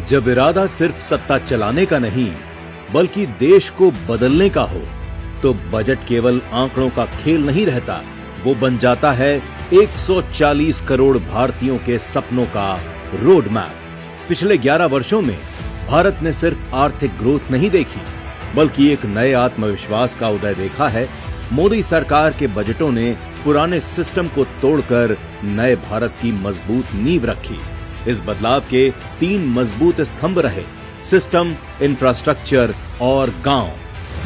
जब इरादा सिर्फ सत्ता चलाने का नहीं बल्कि देश को बदलने का हो तो बजट केवल आंकड़ों का खेल नहीं रहता, वो बन जाता है 140 करोड़ भारतीयों के सपनों का रोड मैप। पिछले 11 वर्षों में भारत ने सिर्फ आर्थिक ग्रोथ नहीं देखी बल्कि एक नए आत्मविश्वास का उदय देखा है। मोदी सरकार के बजटों ने पुराने सिस्टम को तोड़कर नए भारत की मजबूत नींव रखी। इस बदलाव के 3 मजबूत स्तंभ रहे: सिस्टम, इंफ्रास्ट्रक्चर और गांव।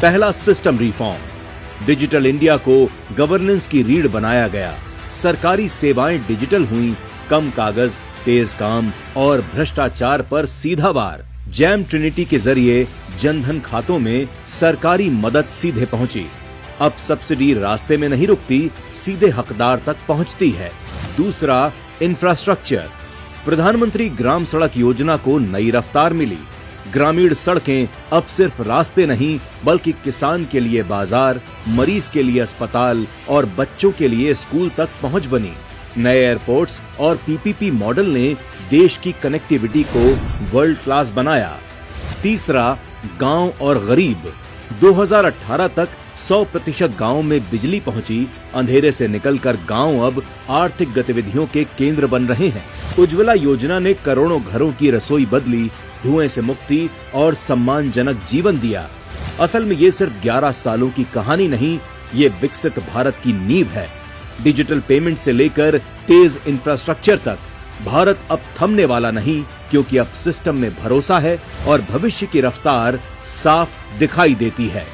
पहला, सिस्टम रिफॉर्म। डिजिटल इंडिया को गवर्नेंस की रीढ़ बनाया गया। सरकारी सेवाएं डिजिटल हुई, कम कागज, तेज काम और भ्रष्टाचार पर सीधा वार। जैम ट्रिनिटी के जरिए जनधन खातों में सरकारी मदद सीधे पहुंची। अब सब्सिडी रास्ते में नहीं रुकती, सीधे हकदार तक पहुंचती है। दूसरा, इंफ्रास्ट्रक्चर। प्रधानमंत्री ग्राम सड़क योजना को नई रफ्तार मिली। ग्रामीण सड़कें अब सिर्फ रास्ते नहीं बल्कि किसान के लिए बाजार, मरीज के लिए अस्पताल और बच्चों के लिए स्कूल तक पहुंच बनी। नए एयरपोर्ट्स और पीपीपी मॉडल ने देश की कनेक्टिविटी को वर्ल्ड क्लास बनाया। तीसरा, गांव और गरीब। 2018 तक 100% गांव में बिजली पहुंची। अंधेरे से निकलकर गांव अब आर्थिक गतिविधियों के केंद्र बन रहे हैं। उज्ज्वला योजना ने करोड़ों घरों की रसोई बदली, धुएं से मुक्ति और सम्मानजनक जीवन दिया। असल में ये सिर्फ 11 सालों की कहानी नहीं, ये विकसित भारत की नींव है। डिजिटल पेमेंट से लेकर तेज इंफ्रास्ट्रक्चर तक भारत अब थमने वाला नहीं, क्योंकि अब सिस्टम में भरोसा है और भविष्य की रफ्तार साफ दिखाई देती है।